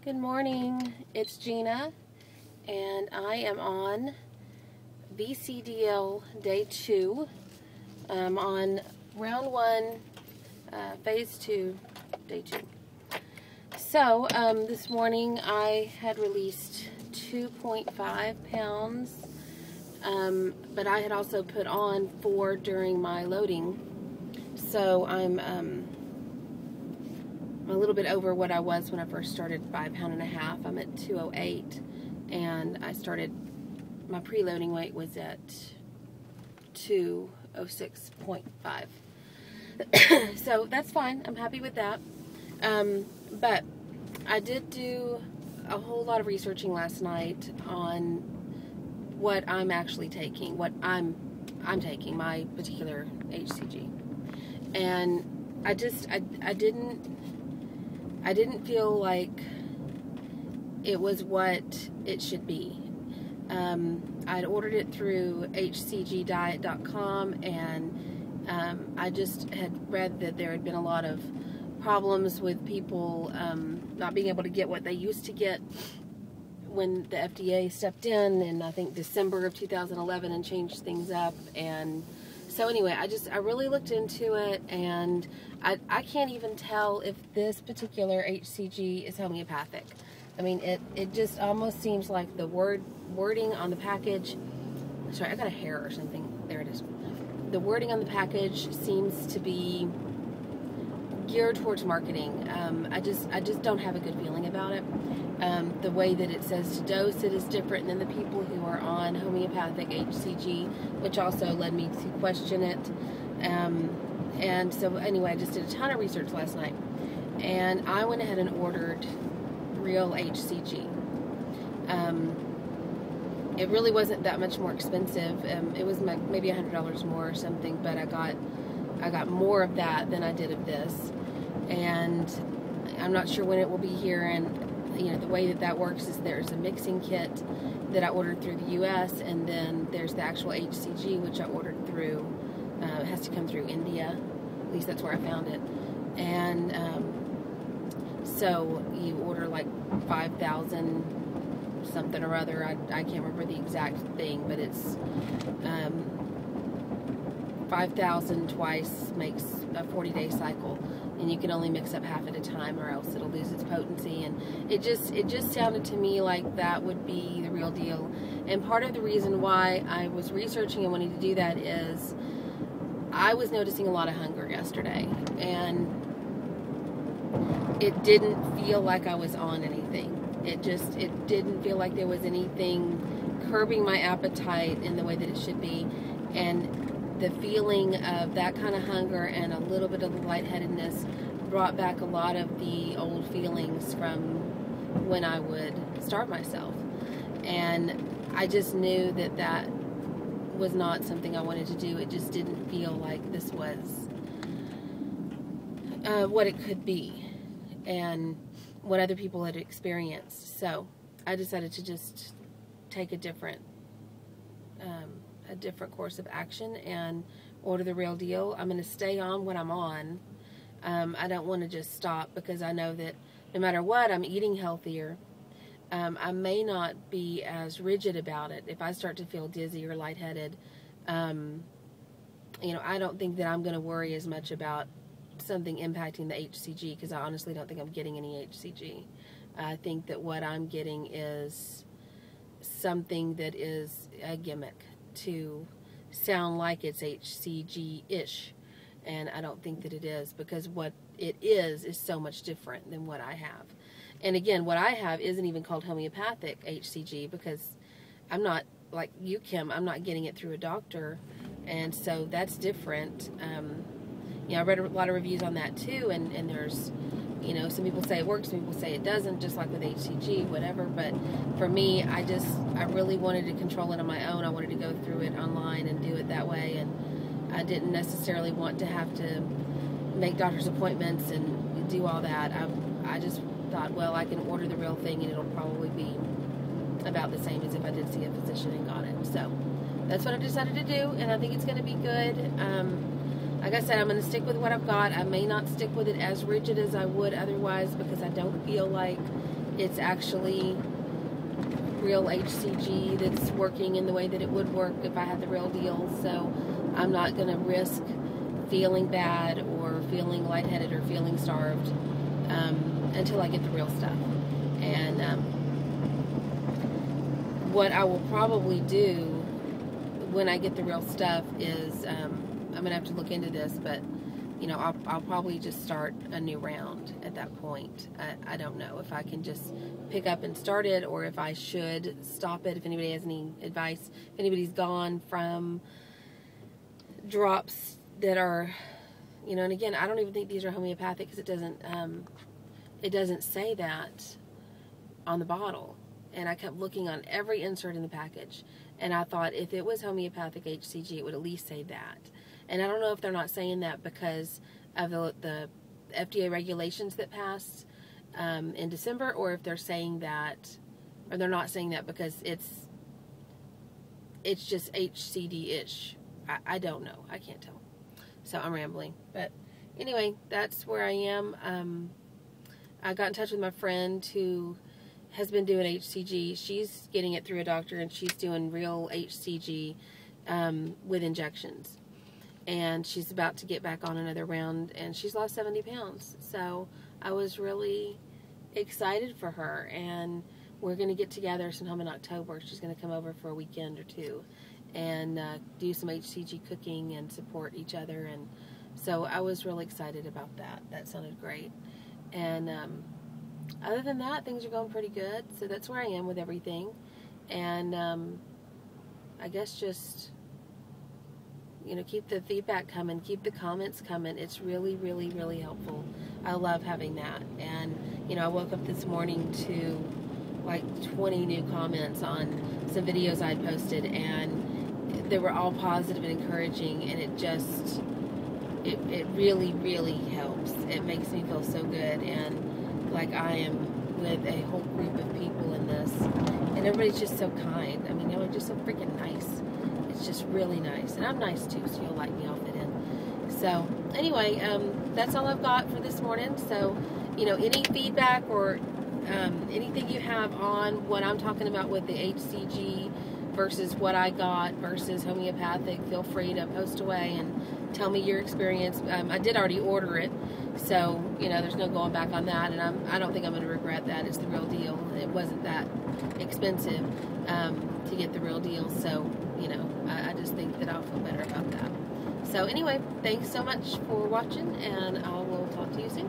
Good morning, it's Gina, and I am on VCDL day 2. On round 1, phase 2, day 2. So, this morning I had released 2.5 pounds, but I had also put on 4 during my loading. So I'm a little bit over what I was when I first started by 1.5 pounds. I'm at 208, and I started, my preloading weight was at 206.5. So that's fine. I'm happy with that. But I did do a whole lot of researching last night on what I'm actually taking, what I'm taking, my particular HCG. And I didn't feel like it was what it should be. I'd ordered it through HCGdiet.com, and I just had read that there had been a lot of problems with people not being able to get what they used to get when the FDA stepped in I think December of 2011 and changed things up. And so anyway, I really looked into it, and I can't even tell if this particular HCG is homeopathic. I mean, it just almost seems like the wording on the package. Sorry, I got a hair or something. There it is. The wording on the package seems to be geared towards marketing. I just don't have a good feeling about it. The way that it says to dose it is different than the people who are on homeopathic HCG, which also led me to question it. And so anyway, I just did a ton of research last night, and I went ahead and ordered real HCG. It really wasn't that much more expensive. It was maybe $100 more or something, but I got more of that than I did of this, and I'm not sure when it will be here. And you know, the way that works is there's a mixing kit that I ordered through the U.S., and then there's the actual HCG, which I ordered through. It has to come through India. At least that's where I found it. And so you order like 5,000 something or other. I can't remember the exact thing, but it's 5,000 twice makes a 40-day cycle, and you can only mix up half at a time, or else it'll lose its potency. And it just sounded to me like that would be the real deal. And part of the reason why I was researching and wanting to do that is I was noticing a lot of hunger yesterday, and it didn't feel like I was on anything. It didn't feel like there was anything curbing my appetite in the way that it should be. And the feeling of that kind of hunger and a little bit of the lightheadedness brought back a lot of the old feelings from when I would starve myself. And I just knew that was not something I wanted to do. It just didn't feel like this was what it could be and what other people had experienced. So I decided to just take a different course of action and order the real deal. I'm going to stay on what I'm on. I don't want to just stop, because I know that no matter what, I'm eating healthier. I may not be as rigid about it. If I start to feel dizzy or lightheaded, you know, I don't think that I'm going to worry as much about something impacting the HCG, because I honestly don't think I'm getting any HCG. I think that what I'm getting is something that is a gimmick to sound like it's HCG-ish, and I don't think that it is, because what it is so much different than what I have. And again, what I have isn't even called homeopathic HCG, because I'm not, like you, Kim, I'm not getting it through a doctor, and so that's different. You know, I read a lot of reviews on that too, and there's, you know, some people say it works, some people say it doesn't, just like with HCG, whatever. But for me, I really wanted to control it on my own. I wanted to go through it online and do it that way, and I didn't necessarily want to have to make doctor's appointments and do all that. I just thought, well, I can order the real thing, and it'll probably be about the same as if I did see a physician and got it. So that's what I decided to do, and I think it's going to be good. Like I said, I'm going to stick with what I've got. I may not stick with it as rigid as I would otherwise, because I don't feel like it's actually real HCG that's working in the way that it would work if I had the real deal. So I'm not going to risk feeling bad or feeling lightheaded or feeling starved until I get the real stuff. And what I will probably do when I get the real stuff is I'm going to have to look into this, but you know, I'll probably just start a new round at that point. I don't know if I can just pick up and start it, or if I should stop it. If anybody has any advice, if anybody's gone from drops that are, you know, and again, I don't even think these are homeopathic, because it doesn't say that on the bottle. And I kept looking on every insert in the package, and I thought if it was homeopathic HCG, it would at least say that. And I don't know if they're not saying that because of the FDA regulations that passed in December, or if they're saying that, or they're not saying that because it's just HCD-ish. I don't know. I can't tell. So I'm rambling. But anyway, that's where I am. I got in touch with my friend who has been doing HCG. She's getting it through a doctor, and she's doing real HCG with injections. And she's about to get back on another round, and she's lost 70 pounds. So I was really excited for her, and we're going to get together sometime in October. She's going to come over for a weekend or two and do some HCG cooking and support each other. And so I was really excited about that. That sounded great. And other than that, things are going pretty good. So that's where I am with everything. And I guess just, you know, keep the feedback coming, keep the comments coming. It's really, really, really helpful. I love having that. And, you know, I woke up this morning to like 20 new comments on some videos I'd posted, and they were all positive and encouraging, and it just, it really, really helps. It makes me feel so good, and like I am with a whole group of people in this, and everybody's just so kind. I mean, you know, just so freaking nice. It's just really nice, and I'm nice too, so you'll like me, I'll fit in. So anyway, that's all I've got for this morning. So, you know, any feedback or anything you have on what I'm talking about with the HCG versus what I got versus homeopathic, feel free to post away and tell me your experience. I did already order it, so, you know, there's no going back on that, and I don't think I'm going to regret that. It's the real deal. It wasn't that expensive to get the real deal, so, you know, I just think that I'll feel better about that. So anyway, thanks so much for watching, and I will talk to you soon.